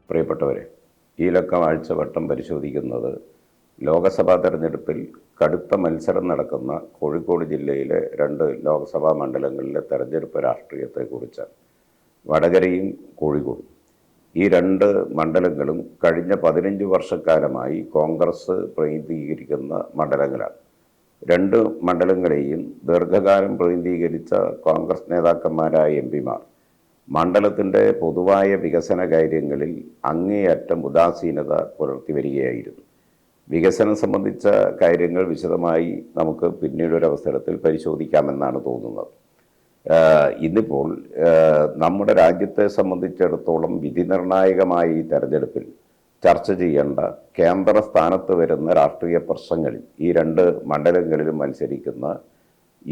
പ്രിയപ്പെട്ടവരെ, ഈ ലക്കം ആഴ്ചവട്ടം പരിശോധിക്കുന്നത് ലോകസഭാ തെരഞ്ഞെടുപ്പിൽ കടുത്ത മത്സരം നടക്കുന്ന കോഴിക്കോട് ജില്ലയിലെ 2 ലോക്സഭാ മണ്ഡലങ്ങളിലെ തെരഞ്ഞെടുപ്പ് രാഷ്ട്രീയത്തെക്കുറിച്ചാണ്. വടകരയും കോഴിക്കോടും. ഈ 2 മണ്ഡലങ്ങളും കഴിഞ്ഞ 15 വർഷക്കാലമായി കോൺഗ്രസ് പ്രതിനിധീകരിക്കുന്ന മണ്ഡലങ്ങളാണ്. 2 മണ്ഡലങ്ങളെയും ദീർഘകാലം പ്രതിനിധീകരിച്ച കോൺഗ്രസ് നേതാക്കന്മാരായ എംപിമാർ മണ്ഡലത്തിൻ്റെ പൊതുവായ വികസന കാര്യങ്ങളിൽ അങ്ങേയറ്റം ഉദാസീനത പുലർത്തി വരികയായിരുന്നു. വികസനം സംബന്ധിച്ച കാര്യങ്ങൾ വിശദമായി നമുക്ക് പിന്നീടൊരവസരത്തിൽ പരിശോധിക്കാമെന്നാണ് തോന്നുന്നത്. ഇന്നിപ്പോൾ നമ്മുടെ രാജ്യത്തെ സംബന്ധിച്ചിടത്തോളം വിധിനിർണായകമായ ഈ തെരഞ്ഞെടുപ്പിൽ ചർച്ച ചെയ്യേണ്ട കേന്ദ്ര സ്ഥാനത്ത് വരുന്ന രാഷ്ട്രീയ പ്രശ്നങ്ങളിൽ ഈ 2 മണ്ഡലങ്ങളിലും മത്സരിക്കുന്ന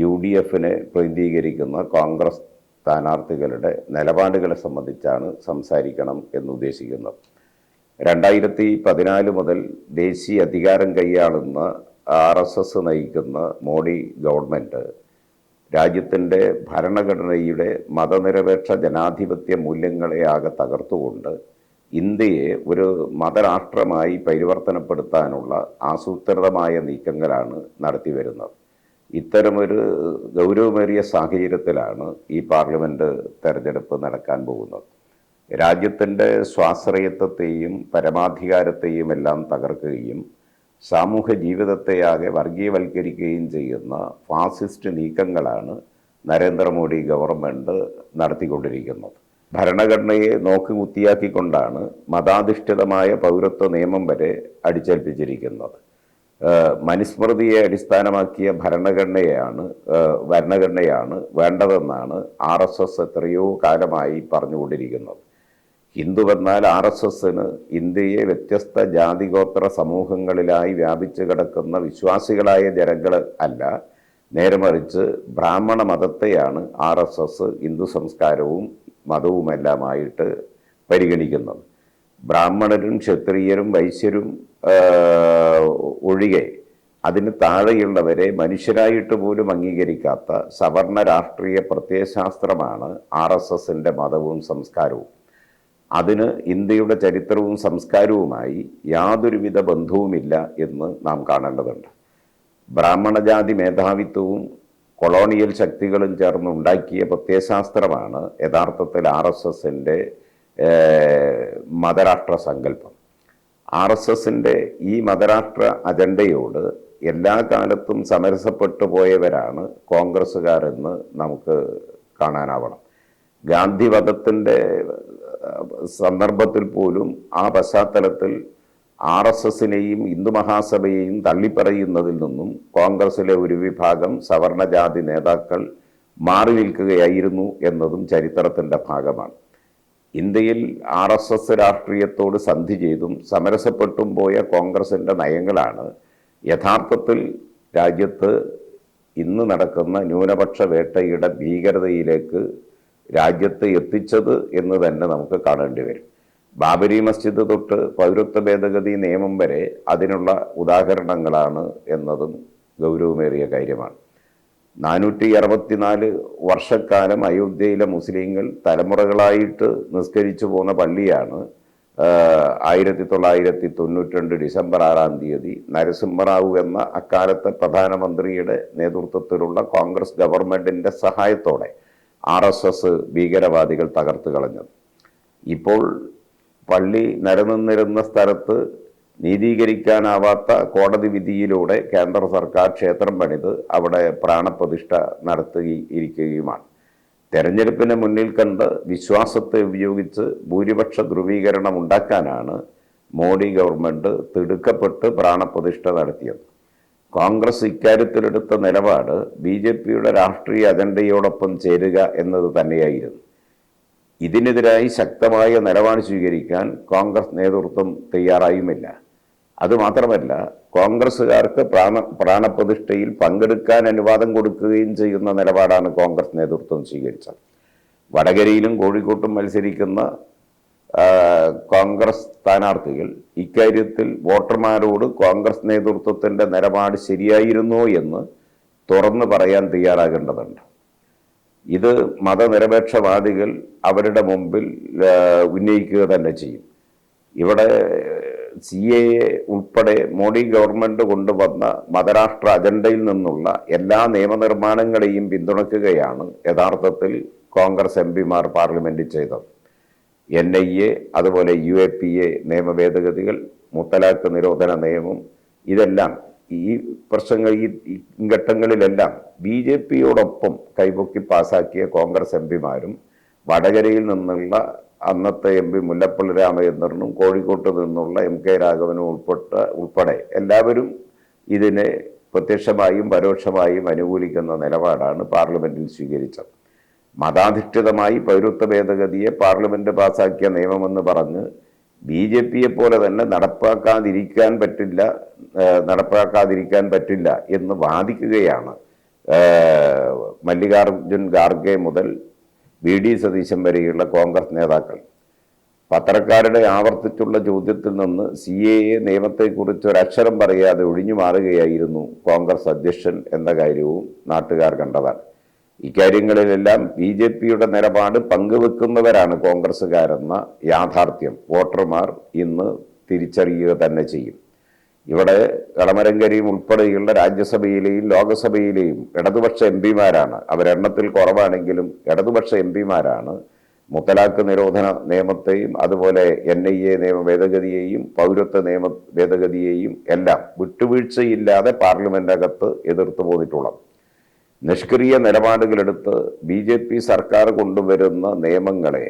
UDFനെ പ്രതിനിധീകരിക്കുന്ന കോൺഗ്രസ് സ്ഥാനാർത്ഥികളുടെ നിലപാടുകളെ സംബന്ധിച്ചാണ് സംസാരിക്കണം എന്നുദ്ദേശിക്കുന്നത്. 2014 മുതൽ ദേശീയ അധികാരം കൈയാളുന്ന RSS നയിക്കുന്ന മോഡി ഗവൺമെൻറ് രാജ്യത്തിൻ്റെ ഭരണഘടനയുടെ മതനിരപേക്ഷ ജനാധിപത്യ മൂല്യങ്ങളെ ആകെ തകർത്തുകൊണ്ട് ഇന്ത്യയെ ഒരു മതരാഷ്ട്രമായി പരിവർത്തനപ്പെടുത്താനുള്ള ആസൂത്രിതമായ നീക്കങ്ങളാണ് നടത്തിവരുന്നത്. ഇത്തരമൊരു ഗൗരവമേറിയ സാഹചര്യത്തിലാണ് ഈ പാർലമെൻറ്റ് തെരഞ്ഞെടുപ്പ് നടക്കാൻ പോകുന്നത്. രാജ്യത്തിൻ്റെ സ്വാശ്രയത്വത്തെയും പരമാധികാരത്തെയും എല്ലാം തകർക്കുകയും സാമൂഹ്യ ജീവിതത്തെയാകെ വർഗീയവൽക്കരിക്കുകയും ചെയ്യുന്ന ഫാസിസ്റ്റ് നീക്കങ്ങളാണ് നരേന്ദ്രമോദി ഗവൺമെൻറ് നടത്തിക്കൊണ്ടിരിക്കുന്നത്. ഭരണഘടനയെ നോക്കുകുത്തിയാക്കിക്കൊണ്ടാണ് മതാധിഷ്ഠിതമായ പൗരത്വ നിയമം വരെ അടിച്ചേൽപ്പിച്ചിരിക്കുന്നത്. മനുസ്മൃതിയെ അടിസ്ഥാനമാക്കിയ ഭരണഘടനയാണ് വേണ്ടതെന്നാണ് RSS എത്രയോ കാലമായി പറഞ്ഞുകൊണ്ടിരിക്കുന്നത്. ഹിന്ദുവെന്നാൽ RSSന് ഇന്ത്യയെ വ്യത്യസ്ത ജാതിഗോത്ര സമൂഹങ്ങളിലായി വ്യാപിച്ചു കിടക്കുന്ന വിശ്വാസികളായ ജനങ്ങൾ അല്ല, നേരെ മറിച്ച് ബ്രാഹ്മണ മതത്തെയാണ് RSS ഹിന്ദു സംസ്കാരവും മതവുമെല്ലാമായിട്ട് പരിഗണിക്കുന്നത്. ബ്രാഹ്മണരും ക്ഷത്രിയരും വൈശ്യരും ഒഴികെ അതിന് താഴെയുള്ളവരെ മനുഷ്യരായിട്ട് പോലും അംഗീകരിക്കാത്ത സവർണ രാഷ്ട്രീയ പ്രത്യയശാസ്ത്രമാണ് RSSൻ്റെ മതവും സംസ്കാരവും. അതിന് ഇന്ത്യയുടെ ചരിത്രവും സംസ്കാരവുമായി യാതൊരുവിധ ബന്ധവുമില്ല എന്ന് നാം കാണേണ്ടതുണ്ട്. ബ്രാഹ്മണജാതി മേധാവിത്വവും കൊളോണിയൽ ശക്തികളും ചേർന്നുണ്ടാക്കിയ പ്രത്യയശാസ്ത്രമാണ് യഥാർത്ഥത്തിൽ RSSൻ്റെ മതരാഷ്ട്ര സങ്കല്പം. RSSൻ്റെ ഈ മതരാഷ്ട്ര അജണ്ടയോട് എല്ലാ കാലത്തും സമരസപ്പെട്ടു പോയവരാണ് കോൺഗ്രസ്സുകാരെന്ന് നമുക്ക് കാണാനാവണം. ഗാന്ധിവധത്തിൻ്റെ സന്ദർഭത്തിൽ പോലും ആ പശ്ചാത്തലത്തിൽ RSSനെയും ഹിന്ദു മഹാസഭയെയും തള്ളിപ്പറയുന്നതിൽ നിന്നും കോൺഗ്രസിലെ ഒരു വിഭാഗം സവർണജാതി നേതാക്കൾ മാറി നിൽക്കുകയായിരുന്നു എന്നതും ചരിത്രത്തിൻ്റെ ഭാഗമാണ്. ഇന്ത്യയിൽ RSS രാഷ്ട്രീയത്തോട് സന്ധി ചെയ്തും സമരസപ്പെട്ടും പോയ കോൺഗ്രസിൻ്റെ നയങ്ങളാണ് യഥാർത്ഥത്തിൽ രാജ്യത്ത് ഇന്ന് നടക്കുന്ന ന്യൂനപക്ഷ വേട്ടയുടെ ഭീകരതയിലേക്ക് രാജ്യത്ത് എത്തിച്ചത് എന്ന് തന്നെ നമുക്ക് കാണേണ്ടി വരും. ബാബരി മസ്ജിദ് തൊട്ട് പൗരത്വ ഭേദഗതി നിയമം വരെ അതിനുള്ള ഉദാഹരണങ്ങളാണ് എന്നതും ഗൗരവമേറിയ കാര്യമാണ്. 464 വർഷക്കാലം അയോധ്യയിലെ മുസ്ലിങ്ങൾ തലമുറകളായിട്ട് നിസ്കരിച്ചു പോന്ന പള്ളിയാണ് 1992 ഡിസംബർ 6-ാം തീയതി നരസിംഹറാവു എന്ന അക്കാലത്തെ പ്രധാനമന്ത്രിയുടെ നേതൃത്വത്തിലുള്ള കോൺഗ്രസ് ഗവൺമെൻറ്റിൻ്റെ സഹായത്തോടെ RSS ഭീകരവാദികൾ തകർത്ത് കളഞ്ഞത്. ഇപ്പോൾ പള്ളി നിലനിന്നിരുന്ന സ്ഥലത്ത് നീതീകരിക്കാനാവാത്ത കോടതി വിധിയിലൂടെ കേന്ദ്ര സർക്കാർ ക്ഷേത്രം പണിത് അവിടെ പ്രാണപ്രതിഷ്ഠ നടത്തിയിരിക്കുകയുമാണ്. തെരഞ്ഞെടുപ്പിനെ മുന്നിൽ കണ്ട് വിശ്വാസത്തെ ഉപയോഗിച്ച് ഭൂരിപക്ഷ ധ്രുവീകരണം ഉണ്ടാക്കാനാണ് മോഡി ഗവൺമെൻറ് തിടുക്കപ്പെട്ട് പ്രാണപ്രതിഷ്ഠ നടത്തിയത്. കോൺഗ്രസ് ഇക്കാര്യത്തിലെടുത്ത നിലപാട് BJPയുടെ രാഷ്ട്രീയ അജണ്ടയോടൊപ്പം ചേരുക എന്നത് തന്നെയായിരുന്നു. ഇതിനെതിരായി ശക്തമായ നിലപാട് സ്വീകരിക്കാൻ കോൺഗ്രസ് നേതൃത്വം തയ്യാറായുമില്ല. അതുമാത്രമല്ല, കോൺഗ്രസ്സുകാർക്ക് പ്രാണപ്രതിഷ്ഠയിൽ പങ്കെടുക്കാൻ അനുവാദം കൊടുക്കുകയും ചെയ്യുന്ന നിലപാടാണ് കോൺഗ്രസ് നേതൃത്വം സ്വീകരിച്ചത്. വടകരയിലും കോഴിക്കോട്ടും മത്സരിക്കുന്ന കോൺഗ്രസ് സ്ഥാനാർത്ഥികൾ ഇക്കാര്യത്തിൽ വോട്ടർമാരോട് കോൺഗ്രസ് നേതൃത്വത്തിന്റെ നിലപാട് ശരിയായിരുന്നോ എന്ന് തുറന്നു പറയാൻ തയ്യാറാകേണ്ടതുണ്ട്. ഇത് മതനിരപേക്ഷവാദികൾ അവരുടെ മുമ്പിൽ ഉന്നയിക്കുക തന്നെ ചെയ്യും. ഇവിടെ CAA ഉൾപ്പെടെ മോഡി ഗവൺമെന്റ് കൊണ്ടുവന്ന മതരാഷ്ട്ര അജണ്ടയിൽ നിന്നുള്ള എല്ലാ നിയമനിർമ്മാണങ്ങളെയും പിന്തുണയ്ക്കുകയാണ് യഥാർത്ഥത്തിൽ കോൺഗ്രസ് MPമാർ പാർലമെന്റിൽ ചെയ്തത്. NIA, അതുപോലെ UAPA നിയമ ഭേദഗതികൾ, മുത്തലാഖ് നിരോധന നിയമം, ഇതെല്ലാം ഈ പ്രശ്നങ്ങൾ ഈ ഘട്ടങ്ങളിലെല്ലാം BJPയോടൊപ്പം കൈപൊക്കി പാസാക്കിയ കോൺഗ്രസ് MPമാരും വടകരയിൽ നിന്നുള്ള അന്നത്തെ MP മുല്ലപ്പള്ളി രാമചന്ദ്രനും കോഴിക്കോട്ട് നിന്നുള്ള MK രാഘവനും ഉൾപ്പെടെ എല്ലാവരും ഇതിനെ പ്രത്യക്ഷമായും പരോക്ഷമായും അനുകൂലിക്കുന്ന നിലപാടാണ് പാർലമെന്റിൽ സ്വീകരിച്ചത്. മതാധിഷ്ഠിതമായി പൗരത്വ ഭേദഗതിയെ പാർലമെന്റ് പാസാക്കിയ നിയമമെന്ന് പറഞ്ഞ് BJPയെ പോലെ തന്നെ നടപ്പാക്കാതിരിക്കാൻ പറ്റില്ല എന്ന് വാദിക്കുകയാണ് മല്ലികാർജുൻ ഖാർഗെ മുതൽ VD സതീശൻ വരെയുള്ള കോൺഗ്രസ് നേതാക്കൾ. പത്രക്കാരുടെ ആവർത്തിച്ചുള്ള ചോദ്യത്തിൽ നിന്ന് CAA നിയമത്തെക്കുറിച്ച് ഒരക്ഷരം പറയാതെ ഒഴിഞ്ഞു മാറുകയായിരുന്നു കോൺഗ്രസ് അധ്യക്ഷൻ എന്ന കാര്യവും നാട്ടുകാർ കണ്ടതാണ്. ഇക്കാര്യങ്ങളിലെല്ലാം BJPയുടെ നിലപാട് പങ്കുവെക്കുന്നവരാണ് കോൺഗ്രസ്സുകാരെന്ന യാഥാർത്ഥ്യം വോട്ടർമാർ ഇന്ന് തിരിച്ചറിയുക തന്നെ ചെയ്യും. ഇവിടെ കടമരം കരീം ഉൾപ്പെടെയുള്ള രാജ്യസഭയിലെയും ലോകസഭയിലെയും ഇടതുപക്ഷ MPമാരാണ്, അവരെണ്ണത്തിൽ കുറവാണെങ്കിലും ഇടതുപക്ഷ MPമാരാണ് മുത്തലാഖ് നിരോധന നിയമത്തെയും അതുപോലെ NIA നിയമ ഭേദഗതിയെയും പൗരത്വ നിയമ ഭേദഗതിയെയും എല്ലാം വിട്ടുവീഴ്ചയില്ലാതെ പാർലമെന്റിനകത്ത് എതിർത്തു പോന്നിട്ടുള്ളത്. നിഷ്ക്രിയ നിലപാടുകളെടുത്ത് BJP സർക്കാർ കൊണ്ടുവരുന്ന നിയമങ്ങളെ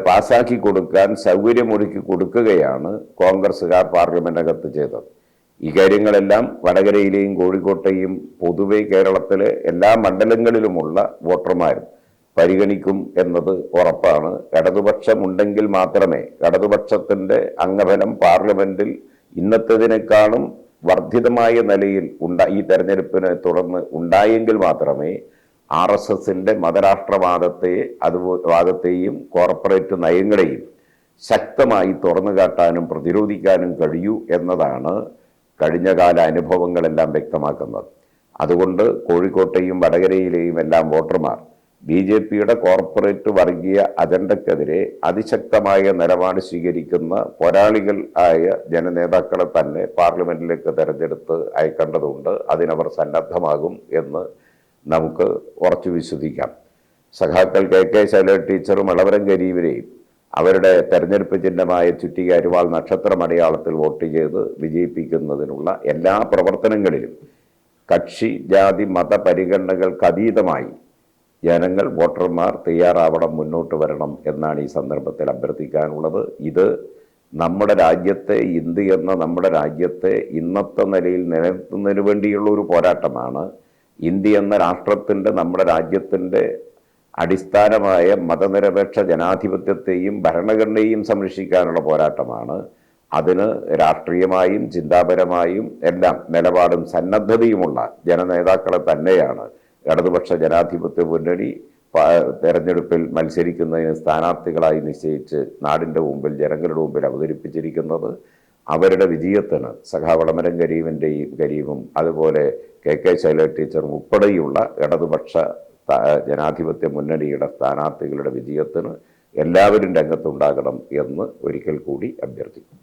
പാസാക്കി കൊടുക്കാൻ സൗകര്യമൊരുക്കി കൊടുക്കുകയാണ് കോൺഗ്രസ്സുകാർ പാർലമെന്റിനകത്ത് ചെയ്തത്. ഈ കാര്യങ്ങളെല്ലാം വടകരയിലെയും കോഴിക്കോട്ടെയും പൊതുവെ കേരളത്തിലെ എല്ലാ മണ്ഡലങ്ങളിലുമുള്ള വോട്ടർമാരും പരിഗണിക്കും എന്നത് ഉറപ്പാണ്. ഇടതുപക്ഷമുണ്ടെങ്കിൽ മാത്രമേ, ഇടതുപക്ഷത്തിന്റെ അംഗബലം പാർലമെന്റിൽ ഇന്നത്തേതിനേക്കാളും വർദ്ധിതമായ നിലയിൽ ഈ തെരഞ്ഞെടുപ്പിനെ തുടർന്ന് ഉണ്ടായെങ്കിൽ മാത്രമേ RSSന്റെ മതരാഷ്ട്രവാദത്തെയും കോർപ്പറേറ്റ് നയങ്ങളെയും ശക്തമായി തുറന്നു കാട്ടാനും പ്രതിരോധിക്കാനും കഴിയൂ എന്നതാണ് കഴിഞ്ഞകാല അനുഭവങ്ങളെല്ലാം വ്യക്തമാക്കുന്നത്. അതുകൊണ്ട് കോഴിക്കോട്ടെയും വടകരയിലെയും എല്ലാം വോട്ടർമാർ BJPയുടെ കോർപ്പറേറ്റ് വർഗീയ അജണ്ടക്കെതിരെ അതിശക്തമായ നിലപാട് സ്വീകരിക്കുന്ന പോരാളികൾ ആയ ജനനേതാക്കളെ തന്നെ പാർലമെന്റിലേക്ക് തെരഞ്ഞെടുത്ത് അയക്കേണ്ടതുണ്ട്. അതിനവർ സന്നദ്ധമാകും എന്ന് നമുക്ക് ഉറച്ചു വിശ്വസിക്കാം. സഖാക്കൾ KK ശൈലജ ടീച്ചറും ഇളവരം കരീമിനെയും അവരുടെ തെരഞ്ഞെടുപ്പ് ചിഹ്നമായ ചുറ്റിക അരിവാൾ നക്ഷത്രം അടയാളത്തിൽ വോട്ട് ചെയ്ത് വിജയിപ്പിക്കുന്നതിനുള്ള എല്ലാ പ്രവർത്തനങ്ങളിലും കക്ഷി ജാതി മത പരിഗണനകൾക്കതീതമായി ജനങ്ങൾ വോട്ടർമാർ തയ്യാറാവണം, മുന്നോട്ട് വരണം എന്നാണ് ഈ സന്ദർഭത്തിൽ അഭ്യർത്ഥിക്കാനുള്ളത്. ഇത് നമ്മുടെ രാജ്യത്തെ, ഇന്ത്യ എന്ന നമ്മുടെ രാജ്യത്തെ ഇന്നത്തെ നിലയിൽ നിലനിർത്തുന്നതിന് വേണ്ടിയുള്ള ഒരു പോരാട്ടമാണ്. ഇന്ത്യ എന്ന രാഷ്ട്രത്തിൻ്റെ, നമ്മുടെ രാജ്യത്തിൻ്റെ അടിസ്ഥാനമായ മതനിരപേക്ഷ ജനാധിപത്യത്തെയും ഭരണഘടനയെയും സംരക്ഷിക്കാനുള്ള പോരാട്ടമാണ്. അതിന് രാഷ്ട്രീയമായും ചിന്താപരമായും എല്ലാം നിലപാടും സന്നദ്ധതയുമുള്ള ജനനേതാക്കളെ തന്നെയാണ് ഇടതുപക്ഷ ജനാധിപത്യ മുന്നണി തെരഞ്ഞെടുപ്പിൽ മത്സരിക്കുന്നതിന് സ്ഥാനാർത്ഥികളായി നിശ്ചയിച്ച് നാടിൻ്റെ മുമ്പിൽ, ജനങ്ങളുടെ മുമ്പിൽ അവതരിപ്പിച്ചിരിക്കുന്നത്. അവരുടെ വിജയത്തിന് സഖാവളമരം കരീമും അതുപോലെ KK ശൈലജ ടീച്ചറും ഉൾപ്പെടെയുള്ള ഇടതുപക്ഷ ജനാധിപത്യ മുന്നണിയുടെ സ്ഥാനാർത്ഥികളുടെ വിജയത്തിന് എല്ലാവരും രംഗത്തുണ്ടാകണം എന്ന് ഒരിക്കൽ കൂടി അഭ്യർത്ഥിക്കുന്നു.